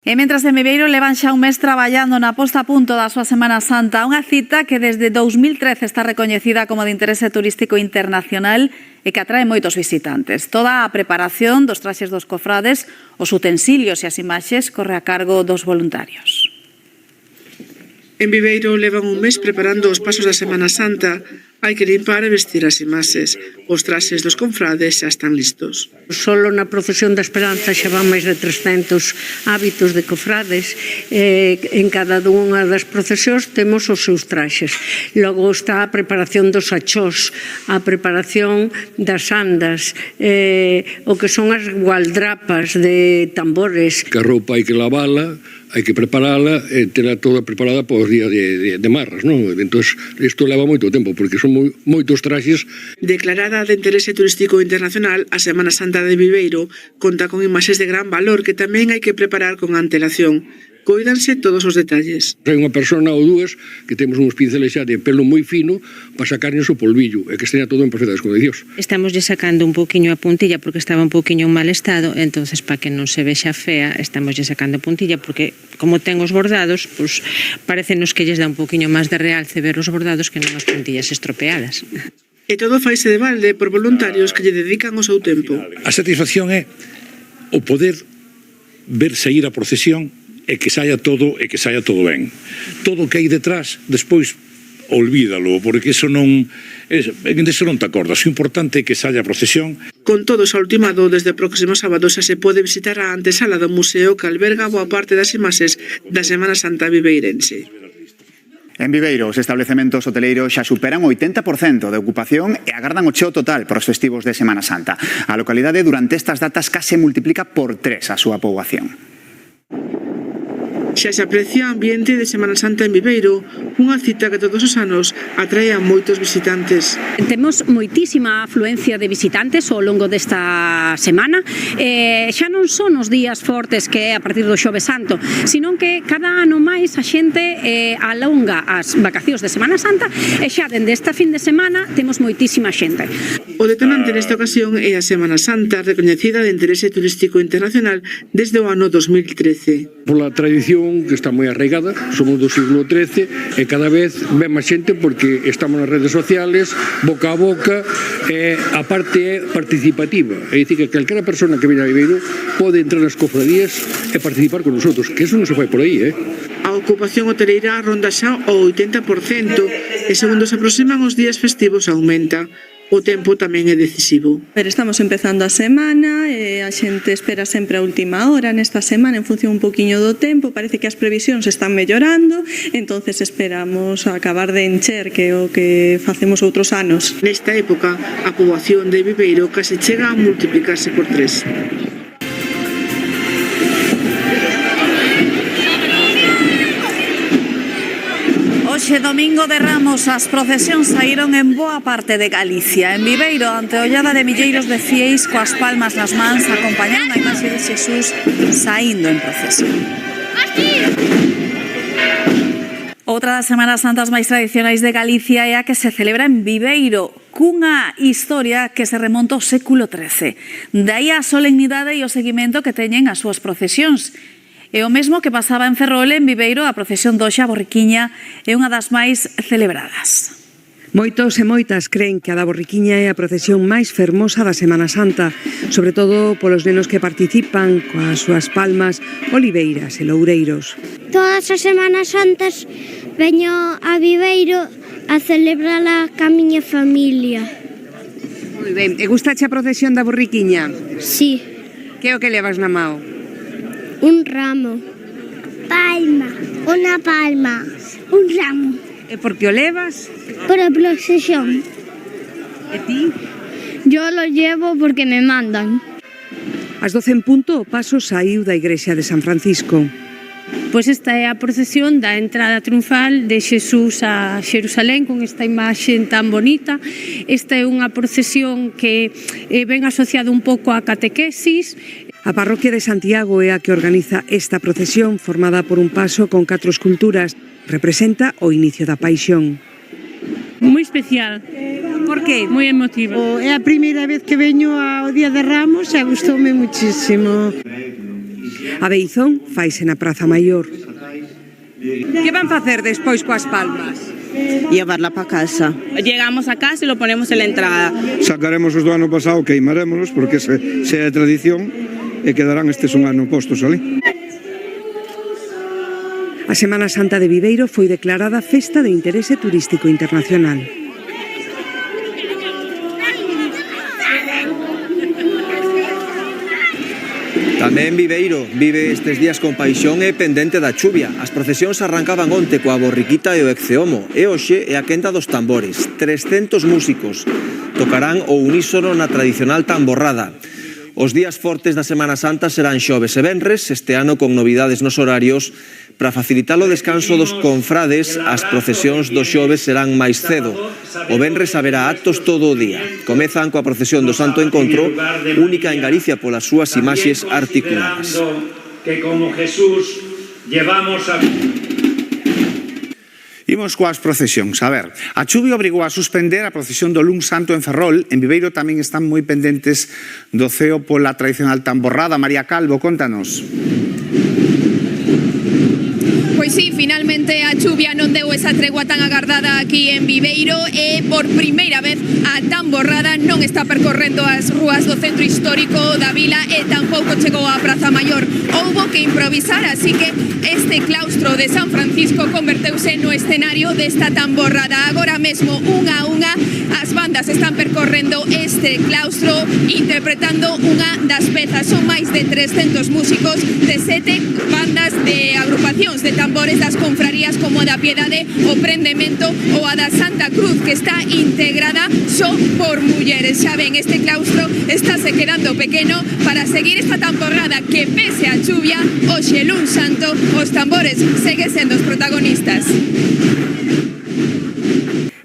E mentras en Viveiro levan xa un mes traballando na posta a punto da súa Semana Santa, unha cita que desde 2013 está recoñecida como de interese turístico internacional e que atrae moitos visitantes. Toda a preparación dos traxes dos cofrades, os utensilios e as imaxes corre a cargo dos voluntarios. En Viveiro levan un mes preparando os pasos da Semana Santa. Hai que limpar e vestir as imaxes. Os traxes dos confrades xa están listos. Solo na procesión da Esperanza xa van máis de 300 hábitos de cofrades. En cada unha das procesións temos os seus traxes. Logo está a preparación dos achós, a preparación das andas, o que son as gualdrapas de tambores. Que a roupa hai que lavala, hai que preparala e terá toda preparada para os días de marras, non? Entón, isto leva moito tempo, porque son moitos traxes. Declarada de interese turístico internacional, a Semana Santa de Viveiro conta con imaxes de gran valor que tamén hai que preparar con antelación. Coídanse todos os detalles. Hai unha persona ou dúas que temos uns pinceles xa de pelo moi fino para sacarnos o polvillo e que esteña todo en perfectas condicións. Estamos lle sacando un pouquiño a puntilla porque estaba un pouquiño en mal estado, entonces para que non se vexa fea, estamos lle sacando a puntilla porque como ten os bordados, pues, parecenos que lles dá un pouquiño máis de realce ver os bordados que non as puntillas estropeadas. E todo faise de balde por voluntarios que lle dedican o seu tempo. A satisfacción é o poder ver sair a procesión e que saia todo ben. Todo o que hai detrás, despois olvídalo, porque eso non te acordas. O importante é que saia a procesión. Con todo xa ultimado, desde o próximo sábado xa se pode visitar a antesala do museo que alberga boa parte das imaxes da Semana Santa viveirense. En Viveiro, os establecementos hoteleiros xa superan o 80% de ocupación e agardan o cheo total para os festivos de Semana Santa. A localidade durante estas datas case multiplica por 3 a súa poboación. Xa se aprecia ambiente de Semana Santa en Viveiro, unha cita que todos os anos atrae a moitos visitantes. Temos moitísima afluencia de visitantes ao longo desta semana. Xa non son os días fortes que é a partir do Xoves Santo, senón que cada ano máis a xente alonga as vacacións de Semana Santa e xa dende esta fin de semana temos moitísima xente. O detonante nesta ocasión é a Semana Santa, recoñecida de interese turístico internacional desde o ano 2013. Pola tradición que está moi arraigada, somos do siglo XIII e cada vez ven máis xente porque estamos nas redes sociales, boca a boca, e a parte é participativa, é dicir que calquera persona que veña a Viveiro pode entrar nas cofradías e participar con nosotros, que eso non se fai por aí, A ocupación hoteleira ronda xa o 80% e segundo se aproximan os días festivos aumenta. O tempo tamén é decisivo. Pero estamos empezando a semana e a xente espera sempre a última hora nesta semana en función un poquinho do tempo, parece que as previsións están mellorando, entonces esperamos acabar de encher que é o que facemos outros anos. Nesta época, a poboación de Viveiro case chega a multiplicarse por 3. Hoxe, domingo de Ramos, as procesións saíron en boa parte de Galicia. En Viveiro, ante a ollada de milleiros de fieis coas palmas nas mans, acompañando a imaxe de Xesús saindo en procesión. Outra das Semanas Santas máis tradicionais de Galicia é a que se celebra en Viveiro, cunha historia que se remonta ao século XIII. Daí a solemnidade e o seguimento que teñen as súas procesións. E o mesmo que pasaba en Ferrol, en Viveiro, a procesión d'Oxa a Borriquiña é unha das máis celebradas. Moitos e moitas creen que a da Borriquiña é a procesión máis fermosa da Semana Santa, sobre todo polos nenos que participan coas súas palmas, oliveiras e loureiros. Todas as Semanas Santas veño a Viveiro a celebrala ca miña familia. Moi ben, e gustache a procesión da Borriquiña? Sí. Que é o que levas na mao? Un ramo. Palma. Una palma. Un ramo. E por que o levas? Por a procesión. E ti? Yo lo llevo porque me mandan. Ás 12 en punto, o paso saiu da igrexa de San Francisco. Pois esta é a procesión da entrada triunfal de Xesús a Xerusalén con esta imaxe tan bonita. Esta é unha procesión que ven asociada un pouco á catequesis. A parroquia de Santiago é a que organiza esta procesión formada por un paso con 4 esculturas. Representa o inicio da Paixón. Moi especial. Por que? Moi emotivo. É a primeira vez que veño ao Día de Ramos e gustoume muchísimo. A Beizón faise na Praza Maior. Que van facer despois coas palmas? Llevarla para casa. Llegamos a casa y lo ponemos en la entrada. Sacaremos os do ano pasado, queimarémonos, porque se é tradición, e quedarán estes un ano postos ali. A Semana Santa de Viveiro foi declarada Festa de Interese Turístico Internacional. Tamén Viveiro vive estes días con paixón e pendente da chuvia. As procesións arrancaban onte coa borriquita e o exceomo, e hoxe é a quenda dos tambores. 300 músicos tocarán o unísono na tradicional tamborrada. Os días fortes da Semana Santa serán xoves e venres, este ano con novidades nos horarios. Para facilitar o descanso dos confrades, as procesións dos xoves serán máis cedo. O venres haberá actos todo o día. Comezan coa procesión do Santo Encontro, única en Galicia polas súas imaxes articuladas. Que como Jesús llevamos a... Imos coas procesións. A ver, a chuvia obrigou a suspender a procesión do Luns Santo en Ferrol. En Viveiro tamén están moi pendentes do ceo pola tradicional tamborrada. María Calvo, contanos. Pois sí, finalmente a chuvia non deu esa tregua tan agardada aquí en Viveiro e por primeira vez a tamborrada non está percorrendo as rúas do centro histórico da vila e tampouco chegou á Praza Maior. Houbo que improvisar, así que este claustro de San Francisco converteuse no escenario desta tamborrada. Agora mesmo, unha a unha, as bandas están percorrendo este claustro interpretando unha das pezas. Son máis de 300 músicos de 7 bandas de agrupacións de tambores das confrarías como a da Piedade, o Prendemento ou a da Santa Cruz, que está integrada só por mulleres. Xa ven, este claustro estáse quedando pequeno para seguir esta tamborrada que, pese a chuvia, hoxe Luns Santo, os tambores seguen sendo os protagonistas.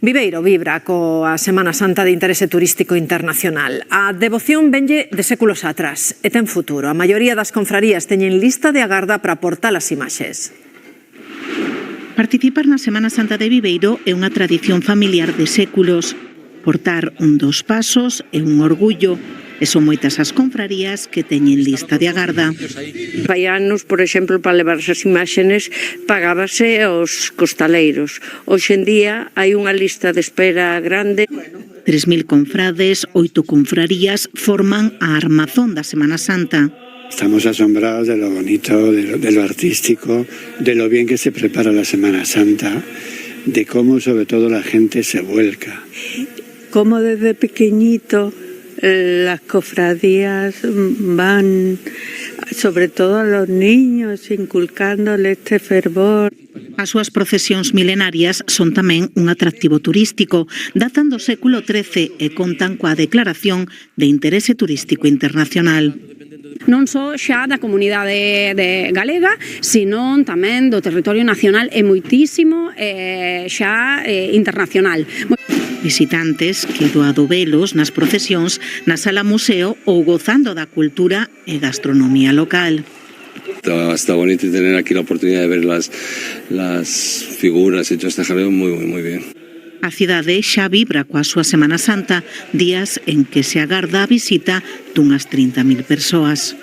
Viveiro vibra coa Semana Santa de Interese Turístico Internacional. A devoción venlle de séculos atrás e ten futuro. A maioría das confrarías teñen lista de agarda para aportar as imaxes. Participar na Semana Santa de Viveiro é unha tradición familiar de séculos. Portar un dos pasos é un orgullo. E son moitas as confrarías que teñen lista de agarda. Hai anos, por exemplo, para levarse as imaxes pagábase aos costaleiros. Hoxe en día hai unha lista de espera grande. 3.000 confrades, 8 confrarías forman a armazón da Semana Santa. Estamos asombrados de lo bonito, de lo artístico, de lo bien que se prepara la Semana Santa, de cómo sobre todo la gente se vuelca. Como desde pequeñito las cofradías van, sobre todo a los niños, inculcándole este fervor. As súas procesións milenarias son tamén un atractivo turístico. Datan do século XIII e contan coa declaración de interese turístico internacional. Non só xa da comunidade galega, senón tamén do territorio nacional e moitísimo xa internacional. Visitantes que doado velos nas procesións na sala museo ou gozando da cultura e gastronomía local. Está bonito tener aquí la oportunidad de ver las figuras hechas de jaleo muy bien. A cidade xa vibra coa súa Semana Santa, días en que se agarda a visita dunhas 30.000 persoas.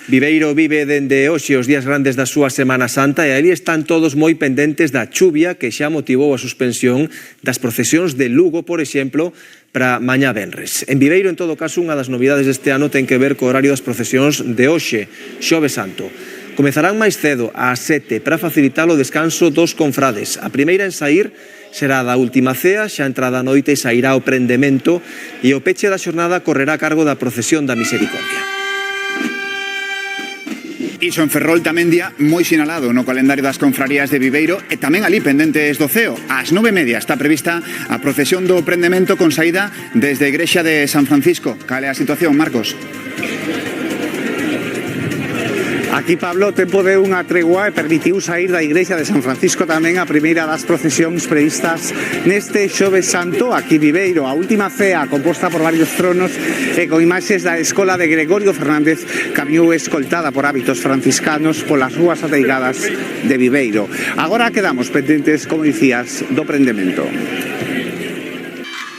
Viveiro vive dende hoxe os días grandes da súa Semana Santa e ali están todos moi pendentes da chuvia que xa motivou a suspensión das procesións de Lugo, por exemplo, para mañá venres. En Viveiro, en todo caso, unha das novidades deste ano ten que ver co horario das procesións de hoxe, Xoves Santo. Comezarán máis cedo, ás 7, para facilitar o descanso dos confrades. A primeira en saír será da última cea, xa entrada a noite sairá o prendemento e o peche da xornada correrá a cargo da procesión da Misericordia. Iso en Ferrol tamén día moi sinalado no calendario das confrarías de Viveiro e tamén ali pendentes do ceo. Ás 9:30 está prevista a procesión do prendemento con saída desde a igrexa de San Francisco. Cal é a situación, Marcos? Aquí, Pablo, o tempo deu unha tregua e permitiu sair da igrexa de San Francisco tamén a primeira das procesións previstas neste Xoves Santo, aquí Viveiro. A última cea, composta por varios tronos e con imaxes da escola de Gregorio Fernández, camiou escoltada por hábitos franciscanos polas rúas ateigadas de Viveiro. Agora quedamos pendentes, como dicías, do prendemento.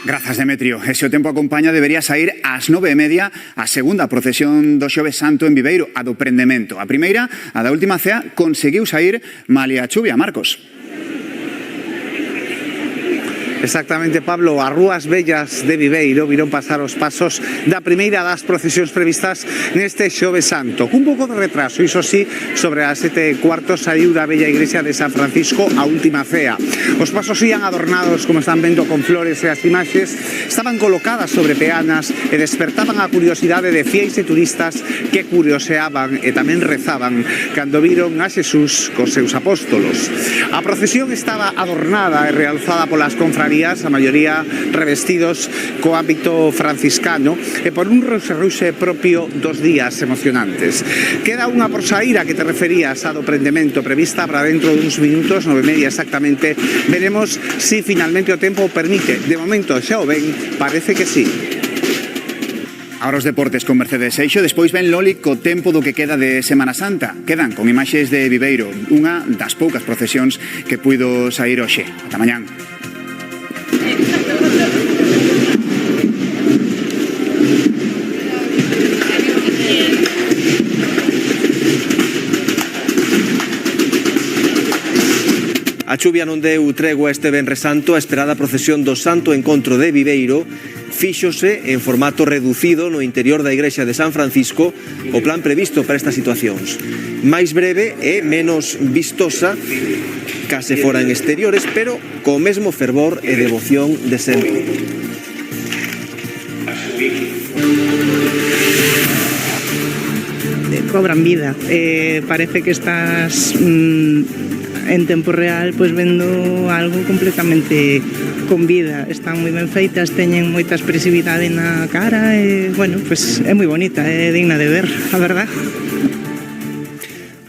Grazas, Demetrio. E se o tempo acompaña, debería sair ás 9:30 a segunda procesión do Xoves Santo en Viveiro, a do Prendemento. A primeira, a da última cea, conseguiu sair malia a chuvia. Marcos. Exactamente, Pablo, as rúas vellas de Viveiro viron pasar os pasos da primeira das procesións previstas neste Xoves Santo. Cun pouco de retraso, iso sí, sobre as 7:15 saiu da bella igrexa de San Francisco a última cea. Os pasos ían adornados, como están vendo, con flores e as imaxes estaban colocadas sobre peanas e despertaban a curiosidade de fiéis e turistas que curioseaban e tamén rezaban cando viron a Xesús cos seus apóstolos. A procesión estaba adornada e realzada polas confrarías, a maioría revestidos co hábito franciscano e por un roxerruxe propio dos días emocionantes. Queda unha por saír a que te referías, a do Prendemento, prevista para dentro duns minutos, 9:30 exactamente. Veremos si finalmente o tempo permite. De momento xa o ven, parece que sí. Ahora os deportes con Mercedes Seixo, despois ven Loli co tempo do que queda de Semana Santa. Quedan con imaxes de Viveiro, unha das poucas procesións que puido sair hoxe. Ata mañán. A chuvia non deu tregua este Venres Santo. A esperada procesión do Santo Encontro de Viveiro fíxose en formato reducido no interior da igrexa de San Francisco, o plan previsto para estas situacións. Máis breve e menos vistosa, case fora en exteriores, pero co mesmo fervor e devoción de sempre. Cobran vida. Parece que estás en tempo real pois vendo algo completamente con vida. Están moi ben feitas, teñen moita expresividade na cara e, bueno, pois é moi bonita, é digna de ver, a verdad.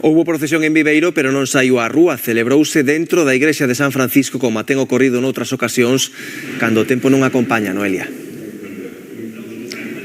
Houbo procesión en Viveiro, pero non saiu á rúa. Celebrouse dentro da igrexa de San Francisco, como ten ocorrido noutras ocasións, cando o tempo non acompaña, Noelia.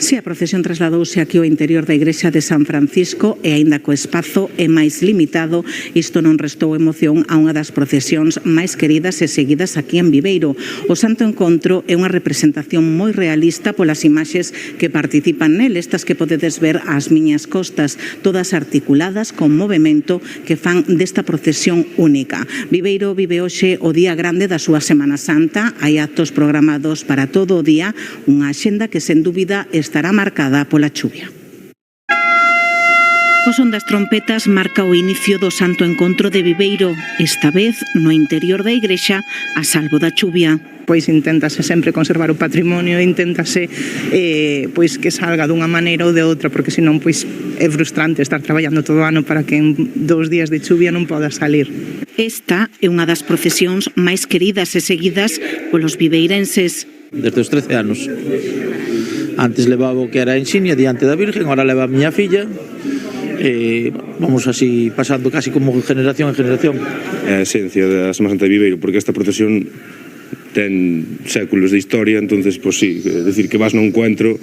Si, a procesión trasladouse aquí ao interior da igrexa de San Francisco e aínda co espazo é máis limitado, isto non restou emoción a unha das procesións máis queridas e seguidas aquí en Viveiro. O Santo Encontro é unha representación moi realista polas imaxes que participan nel, estas que podedes ver ás miñas costas, todas articuladas con movimento que fan desta procesión única. Viveiro vive hoxe o día grande da súa Semana Santa, hai actos programados para todo o día, unha axenda que sen dúbida estará marcada pola chuvia. O son das trompetas marca o inicio do Santo Encontro de Viveiro, esta vez no interior da igrexa a salvo da chuvia. Pois inténtase sempre conservar o patrimonio, inténtase pois que salga dunha maneira ou de outra, porque senón pois é frustrante estar traballando todo o ano para que en 2 días de chuvia non poda salir. Esta é unha das procesións máis queridas e seguidas polos viveirenses. Desde os 13 anos. Antes levaba o que era a insignia diante da Virgen, agora leva a miña filla. Vamos así pasando casi como generación en generación. É a esencia da Semana Santa de Viveiro, porque esta procesión ten séculos de historia, entonces, pues sí, decir que vas no encuentro,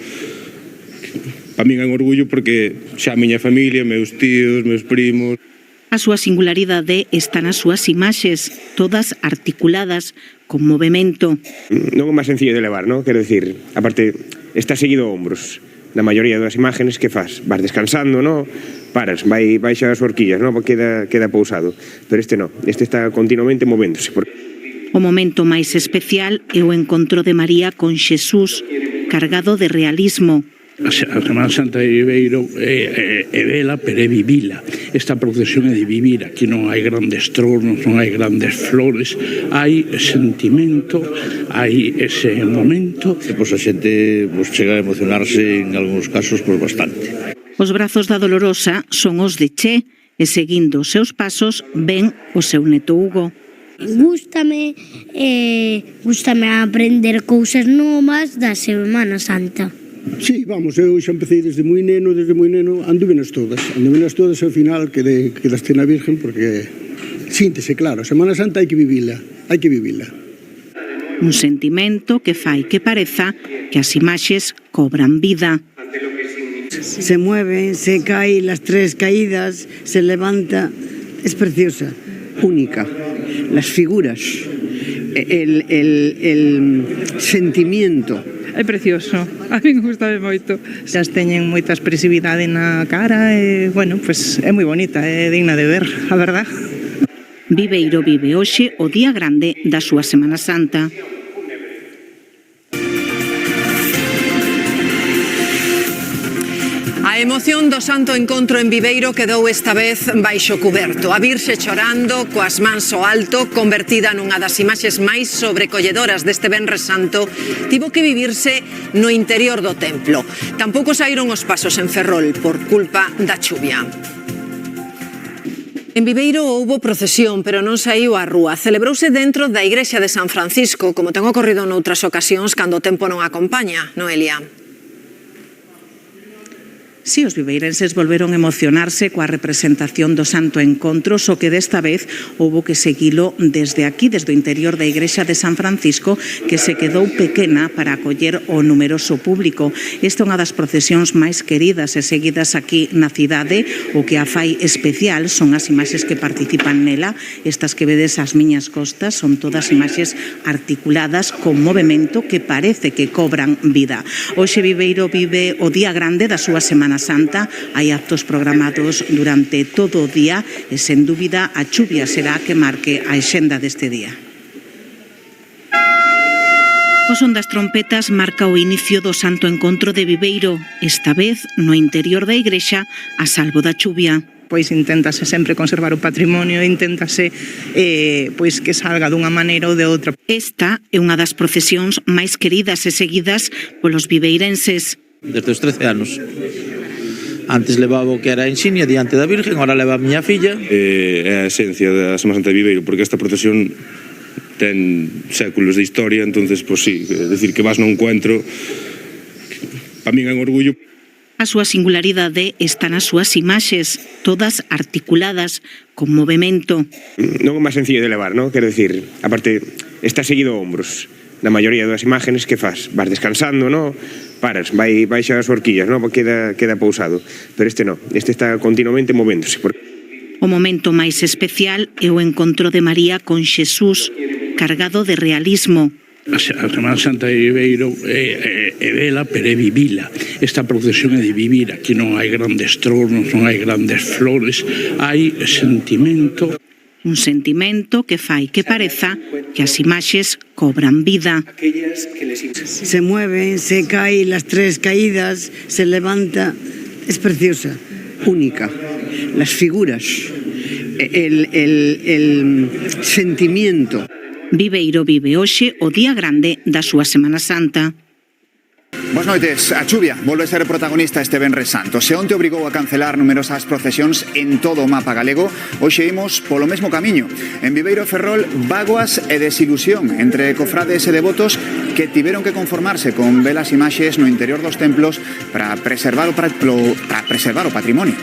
para min é un orgullo porque xa a miña familia, meus tíos, meus primos. A súa singularidade está nas súas imaxes, todas articuladas, con movimento. Non é máis sencillo de levar, non? Quero dicir, aparte, está seguido a hombros. Na maioría das imágenes que faz, vas descansando, non? Paras, vai xa as horquillas, non? Queda pousado. Pero este non, este está continuamente movéndose. O momento máis especial é o encontro de María con Xesús, cargado de realismo. A Semana Santa de Viveiro é vela, pero é vivila. Esta procesión é de vivir. Aquí non hai grandes tronos, non hai grandes flores, hai sentimento, hai ese momento. Pois a xente chega a emocionarse en algúns casos bastante. Os brazos da Dolorosa son os de Che e seguindo os seus pasos ven o seu neto Hugo. Gústame aprender cousas novas da Semana Santa. Sí, vamos, eu xa empecé desde moi neno, anduvenas todas e ao final quedaste na Virgen porque síntese, claro, a Semana Santa hai que vivila. Un sentimento que fai que pareza que as imaxes cobran vida. Se mueve, se cae las 3 caídas, se levanta, es preciosa, única. Las figuras el sentimiento. É precioso, a mí gusta moito. Xa teñen moita expresividade na cara e, bueno, pues é moi bonita, é digna de ver, a verdad. Viveiro vive hoxe o día grande da súa Semana Santa. A emoción do Santo Encontro en Viveiro quedou esta vez baixo cuberto. A Virxe chorando, coas mans ao alto, convertida nunha das imaxes máis sobrecolledoras deste Venres Santo, tivo que vivirse no interior do templo. Tampouco saíron os pasos en Ferrol por culpa da chuvia. En Viveiro houbo procesión, pero non saiu á rúa. Celebrouse dentro da igrexa de San Francisco, como ten ocorrido noutras ocasións cando o tempo non acompaña, Noelia. Si, os viveirenses volveron a emocionarse coa representación do Santo Encontro, só que desta vez houbo que seguilo desde aquí, desde o interior da igrexa de San Francisco, que se quedou pequena para acoller o numeroso público. Esta é unha das procesións máis queridas e seguidas aquí na cidade. O que a fai especial son as imaxes que participan nela. Estas que vedes ás miñas costas son todas imaxes articuladas con movimento que parece que cobran vida. Hoxe Viveiro vive o día grande da súa Semana Santa. Hai actos programados durante todo o día e, sen dúbida, a chuvia será a que marque a axenda deste día. O son das trompetas marca o inicio do Santo Encontro de Viveiro, esta vez no interior da igrexa, a salvo da chuvia. Pois inténtase sempre conservar o patrimonio, inténtase pois que salga dunha maneira ou de outra. Esta é unha das procesións máis queridas e seguidas polos viveirenses. Desde os 13 anos. Antes levaba o que era a insignia diante da Virgen, agora leva a miña filla. É a esencia da Semana Santa de Viveiro, porque esta procesión ten séculos de historia, entonces, pues sí, decir que vas no encuentro, para min é un orgullo. A súa singularidade está nas súas imaxes, todas articuladas, con movimento. Non é máis sencillo de levar, non? Quero dicir, aparte, está seguido a hombros. Na maioría das imágenes que fas, vas descansando, non? Paras, vai xa as horquillas, non? Queda pousado. Pero este non, este está continuamente movéndose. O momento máis especial é o encontro de María con Xesús, cargado de realismo. A Semana Santa de Viveiro é vela, pero é vivila. Esta procesión é de vivir. Aquí non hai grandes tronos, non hai grandes flores, hai sentimento. Un sentimento que fai que pareza que as imaxes cobran vida. Se mueven, se cae las tres caídas, se levanta. Es preciosa, única. Las figuras, el sentimiento. Viveiro vive hoxe o día grande da súa Semana Santa. Boas noites. A chuvia volve a ser protagonista este Venres Santo. Se onte obrigou a cancelar numerosas procesións en todo o mapa galego, hoxe imos polo mesmo camiño. En Viveiro e Ferrol, bágoas e desilusión entre cofrades e devotos que tiveron que conformarse con velas imaxes no interior dos templos para preservar o patrimonio.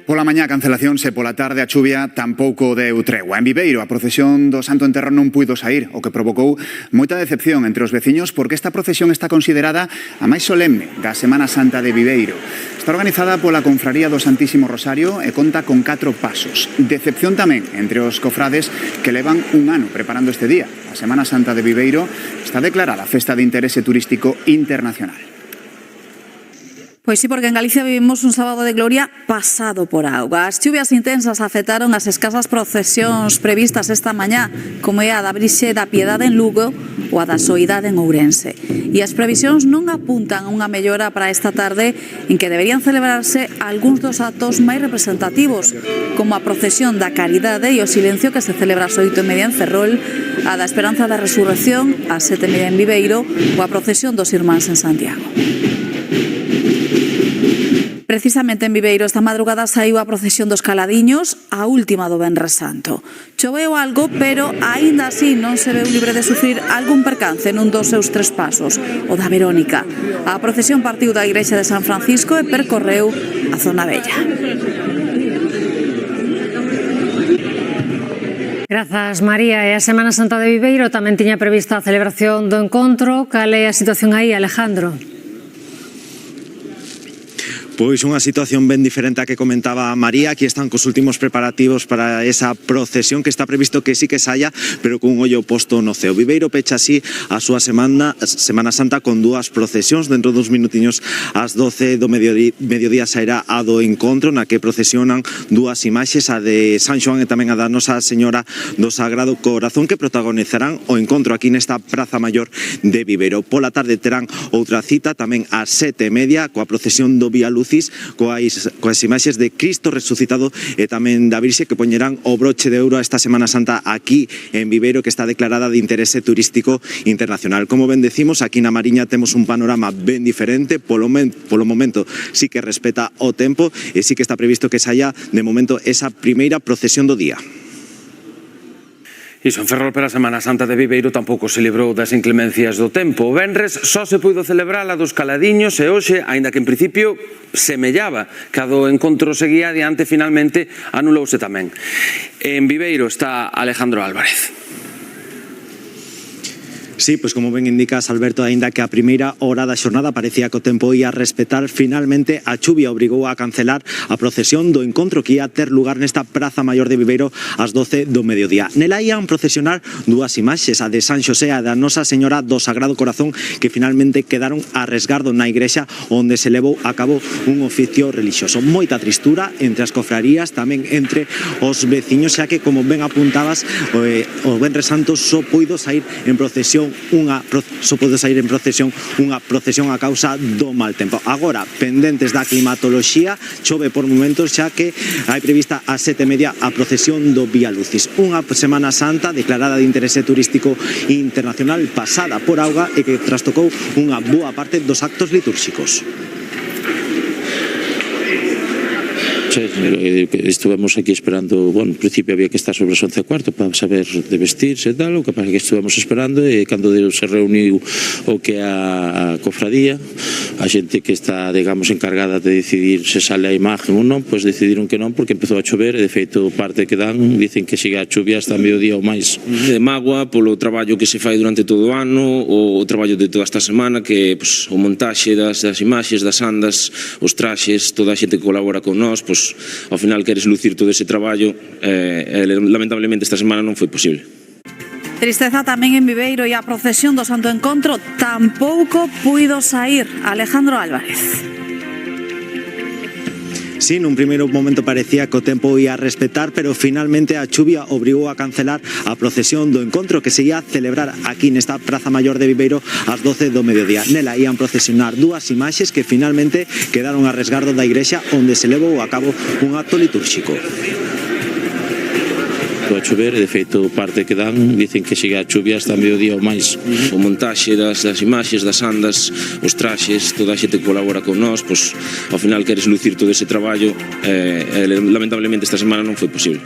Pola mañá a cancelacións e pola tarde a chuvia tampouco deu tregua. En Viveiro a procesión do Santo Enterro non puido saír, o que provocou moita decepción entre os veciños porque esta procesión está considerada a máis solemne da Semana Santa de Viveiro. Está organizada pola Confraría do Santísimo Rosario e conta con 4 pasos. Decepción tamén entre os cofrades que levan un ano preparando este día. A Semana Santa de Viveiro está declarada festa de interese turístico internacional. Pois sí, porque en Galicia vivimos un sábado de gloria pasado por auga. As chuvias intensas afectaron as escasas procesións previstas esta mañá, como é a da Brixe da Piedade en Lugo ou a da Soidade en Ourense. E as previsións non apuntan a unha mellora para esta tarde en que deberían celebrarse algúns dos actos máis representativos, como a procesión da Caridade e o Silencio que se celebra ás 8:30 en Ferrol, a da Esperanza da Resurrección ás 7:30 en Viveiro ou a procesión dos Irmáns en Santiago. Precisamente en Viveiro esta madrugada saiu a procesión dos Caladiños, a última do Venres Santo. Choveu algo, pero aínda así non se veu libre de sufrir algún percance nun dos seus 3 pasos, o da Verónica. A procesión partiu da igrexa de San Francisco e percorreu a zona bella. Grazas, María. E a Semana Santa de Viveiro tamén tiña prevista a celebración do encontro. Cal é a situación aí, Alejandro? Pois unha situación ben diferente a que comentaba María. Aquí están cos últimos preparativos para esa procesión que está previsto que sí que saia, pero cun ollo posto no ceo. Viveiro pecha así a súa Semana Santa con dúas procesións. Dentro dos minutiños ás 12 do mediodía sairá a do encontro, na que procesionan dúas imaxes, a de San Xoán e tamén a da Nosa Señora do Sagrado Corazón, que protagonizarán o encontro aquí nesta Praza Maior de Viveiro. Pola tarde terán outra cita tamén ás 7:30 coa procesión do Vía Lucis, coas imaxes de Cristo resucitado e tamén da Virxe, que poñerán o broche de ouro a esta Semana Santa aquí en Viveiro, que está declarada de interese turístico internacional. Como ben decimos, aquí na Mariña temos un panorama ben diferente. Polo momento sí que respeta o tempo e sí que está previsto que saia de momento esa primeira procesión do día. Iso, en Ferrol para a Semana Santa de Viveiro tampouco se librou das inclemencias do tempo. O venres só se puido celebrar a dos caladiños e hoxe, aínda que en principio semellaba que a do encontro seguía adiante, finalmente anulouse tamén. En Viveiro está Alejandro Álvarez. Sí, pois como ben indicas, Alberto, aínda que a primeira hora da xornada parecía que o tempo ia respetar, finalmente a chuvia obrigou a cancelar a procesión do encontro que ia ter lugar nesta Praza Maior de Viveiro ás 12 do mediodía. Nela ian procesionar dúas imaxes, a de San Xosé e a da Nosa Señora do Sagrado Corazón, que finalmente quedaron a resgardo na igrexa onde se levou a cabo un oficio relixioso. Moita tristura entre as cofrarías, tamén entre os veciños, xa que, como ben apuntabas, o Venres Santo só puido sair en procesión unha procesión a causa do mal tempo. Agora, pendentes da climatoloxía, chove por momentos, xa que hai prevista a 7:30 a procesión do Vía Lucis. Unha Semana Santa declarada de interese turístico internacional, pasada por auga e que trastocou unha boa parte dos actos litúrxicos. Estuvemos aquí esperando, bueno, en principio había que estar sobre as 11:15 para saber de vestirse e tal, o que pasa que estuvemos esperando e cando se reuniu o que a cofradía, a xente que está, digamos, encargada de decidir se sale a imagen ou non, pois decidiron que non porque empezou a chover e de feito parte que dan dicen que siga a chuvia hasta mediodía ou máis. De mágoa polo traballo que se fai durante todo o ano, o traballo de toda esta semana, que pues, o montaxe das imaxes, das andas, os traxes, toda a xente que colabora con nós, pues, ao final queres lucir todo ese traballo e lamentablemente esta semana non foi posible. Tristeza tamén en Viveiro e a procesión do Santo Encontro tampouco puido sair. Alejandro Álvarez. Sí, nun primeiro momento parecía que o tempo ia respetar, pero finalmente a chuvia obrigou a cancelar a procesión do encontro que se ia celebrar aquí nesta Praza Maior de Viveiro ás 12 do mediodía. Nela ian procesionar dúas imaxes que finalmente quedaron a resgardo da igrexa onde se levou a cabo un acto litúrxico. A chover e de feito parte que dan dicen que siga a chuvia hasta mediodía ou máis. O montaxe das imaxes, das andas, os traxes, toda a xente que colabora con nós, pues, ao final queres lucir todo ese traballo e lamentablemente esta semana non foi posible.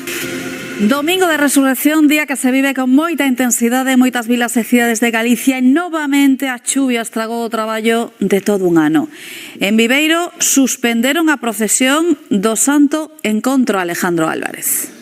Domingo de Resurrección, día que se vive con moita intensidade en moitas vilas e cidades de Galicia e novamente a chuvia estragou o traballo de todo un ano. En Viveiro suspenderon a procesión do Santo Encontro. Alejandro Álvarez.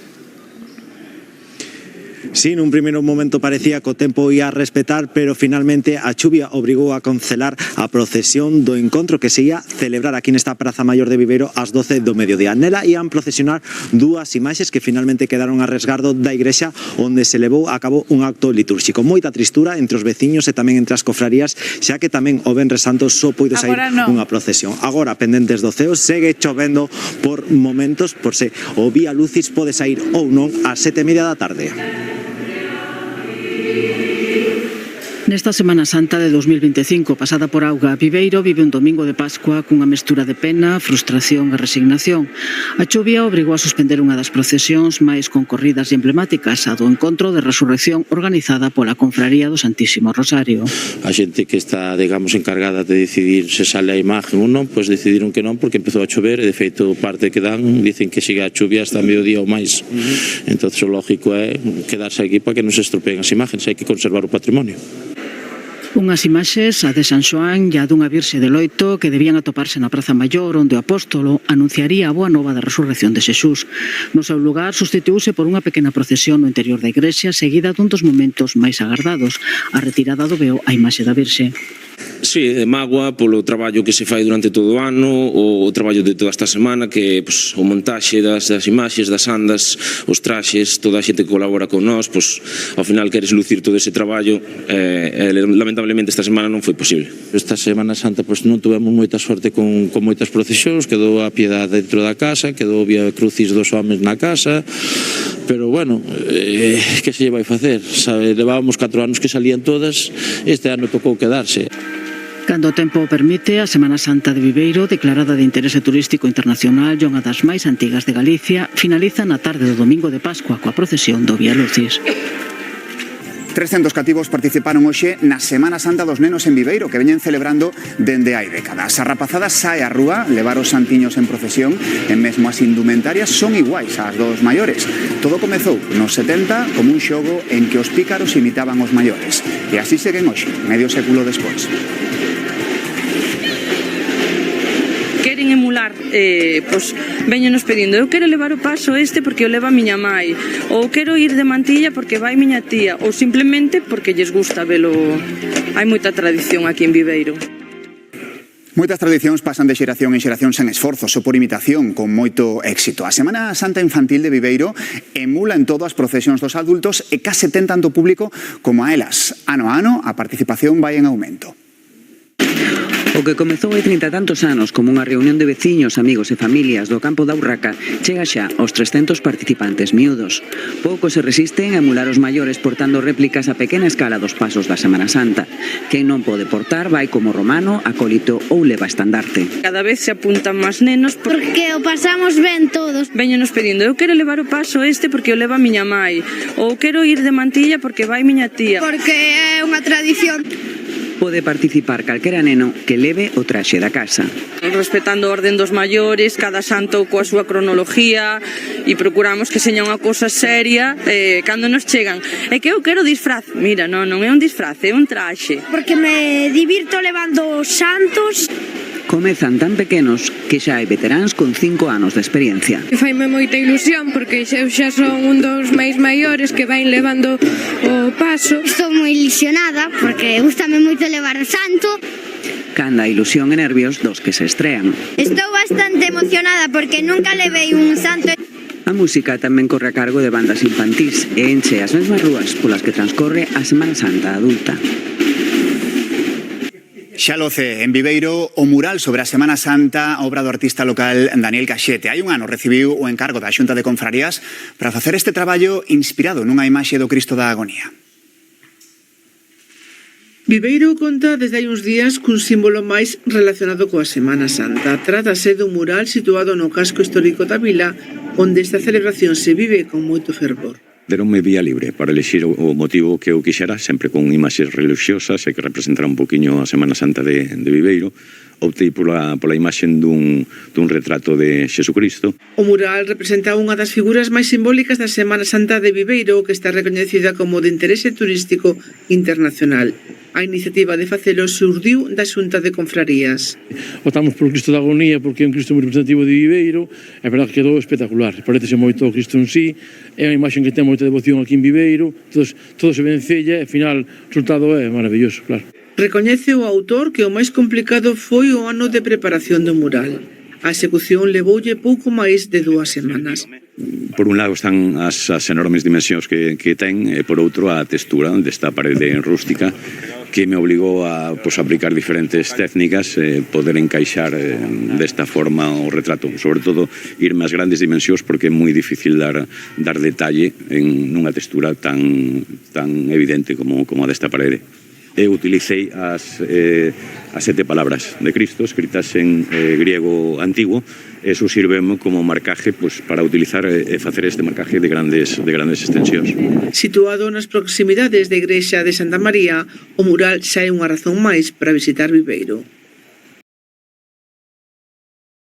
Sí, nun primeiro momento parecía que o tempo ia respetar, pero finalmente a chuvia obrigou a cancelar a procesión do encontro que se ia celebrar aquí nesta Praza Maior de Viveiro ás 12 do mediodía. Nela ian procesionar dúas imaxes que finalmente quedaron a resgardo da igrexa onde se levou a cabo un acto litúrxico. Moita tristura entre os veciños e tamén entre as cofrarías, xa que tamén o Venres Santo só puido sair unha procesión. Agora, pendentes do ceo, segue chovendo por momentos, por se o Vía Lucis pode sair ou non ás 7:30 da tarde. Nesta Semana Santa de 2025, pasada por auga, Viveiro vive un domingo de Pascua cunha mestura de pena, frustración e resignación. A chuvia obrigou a suspender unha das procesións máis concorridas e emblemáticas, a do encontro de resurrección organizada pola Confraría do Santísimo Rosario. A xente que está, digamos, encargada de decidir se sale a imagen ou non, pois decidiron que non porque empezou a chover e de feito parte que dan dicen que siga a chuvia hasta mediodía ou máis. Entón o lógico é quedarse aquí para que non se estropeen as imagens, hai que conservar o patrimonio. Unhas imaxes, a de San Xoán e a dunha Virxe de Loito, que debían atoparse na Praza Maior, onde o apóstolo anunciaría a boa nova da resurrección de Xesús. No seu lugar, substituíuse por unha pequena procesión no interior da igrexa, seguida dun dos momentos máis agardados, a retirada do veo á imaxe da Virxe. Sí, de mágoa polo traballo que se fai durante todo o ano, o traballo de toda esta semana, que o montaxe das imaxes, das andas, os traxes, toda a xente que colabora con nós, ao final queres lucir todo ese traballo, lamentablemente esta semana non foi posible. Esta Semana Santa non tuvemos moita sorte con moitas procesións, quedou a piedade dentro da casa, quedou o Vía Crucis dos homes na casa, pero bueno, que se lle vai facer? Levábamos 4 anos que salían todas, este ano tocou quedarse. Cando o tempo o permite, a Semana Santa de Viveiro, declarada de interese turístico internacional e unha das máis antigas de Galicia, finaliza na tarde do domingo de Pascua coa procesión do Vía Lucis. 300 cativos participaron hoxe na Semana Santa dos Nenos en Viveiro, que veñen celebrando dende hai décadas. A rapazada sae á rúa, levar os santiños en procesión, e mesmo as indumentarias son iguais ás dos maiores. Todo comezou nos 70 como un xogo en que os pícaros imitaban os maiores. E así seguen hoxe, medio século despois. Queren emular, veñenos pedindo, eu quero levar o paso este porque o leva a miña mai, ou quero ir de mantilla porque vai miña tía, ou simplemente porque lles gusta velo. Hai moita tradición aquí en Viveiro. Moitas tradicións pasan de xeración en xeración sen esforzos ou por imitación, con moito éxito. A Semana Santa Infantil de Viveiro emula en todo as procesións dos adultos e case ten tanto público como a elas. Ano a ano, a participación vai en aumento. O que comezou hai 30 tantos anos como unha reunión de veciños, amigos e familias do campo da Urraca chega xa aos 300 participantes miúdos. Pouco se resisten a emular os maiores portando réplicas a pequena escala dos pasos da Semana Santa. Quen non pode portar vai como romano, acólito ou leva estandarte. Cada vez se apuntan máis nenos porque o pasamos ben todos. Veñenos pedindo, eu quero levar o paso este porque o leva a miña mai, ou quero ir de mantilla porque vai miña tía. Porque é unha tradición. Pode participar calquera neno que leve o traxe da casa. Respetando a orden dos maiores, cada santo coa súa cronología, e procuramos que seña unha cousa seria cando nos chegan. É que eu quero disfraz. Mira, non é un disfraz, é un traxe. Porque me divirto levando os santos. Comezan tan pequenos que xa hai veteráns con 5 anos de experiencia. Faime moita ilusión porque eu xa son un dos máis maiores que vai levando o paso. Estou moi ilusionada porque gustame moito levar o santo. Canda a ilusión e nervios dos que se estrean. Estou bastante emocionada porque nunca levei un santo. A música tamén corre a cargo de bandas infantís e enche as mesmas rúas polas que transcorre a Semana Santa adulta. Xa loce, en Viveiro, o mural sobre a Semana Santa, obra do artista local Daniel Caxete. Hai un ano recibiu o encargo da Xunta de Confrarías para facer este traballo inspirado nunha imaxe do Cristo da Agonía. Viveiro conta desde hai uns días cun símbolo máis relacionado coa Semana Santa. Trátase dun mural situado no casco histórico da vila, onde esta celebración se vive con moito fervor. Deronme vía libre para elegir o motivo que eu quixera, sempre con imaxes religiosas e que representará un poquinho a Semana Santa de Viveiro. Optei pola imaxe dun retrato de Xesucristo. O mural representa unha das figuras máis simbólicas da Semana Santa de Viveiro, que está recoñecida como de interese turístico internacional. A iniciativa de facelo surdiu da Xunta de Confrarías. Optamos polo Cristo da Agonía porque é un Cristo moi representativo de Viveiro, é verdade que quedou espectacular, parecese moito o Cristo en sí, é unha imaxe que ten moita devoción aquí en Viveiro, todo se vencella e ao final o resultado é maravilloso, claro. Recoñece o autor que o máis complicado foi o ano de preparación do mural. A execución levoulle pouco máis de 2 semanas. Por un lado están as enormes dimensións que ten e por outro a textura desta parede rústica que me obligou a aplicar diferentes técnicas e poder encaixar desta forma o retrato. Sobre todo irme ás grandes dimensións porque é moi difícil dar detalle en nunha textura tan evidente como a desta parede. Eu utilicei as 7 palabras de Cristo escritas en griego antigo. Eso sirveme como marcaje para utilizar e facer este marcaje de grandes extensións. Situado nas proximidades da Igrexa de Santa María, o mural xa é unha razón máis para visitar Viveiro.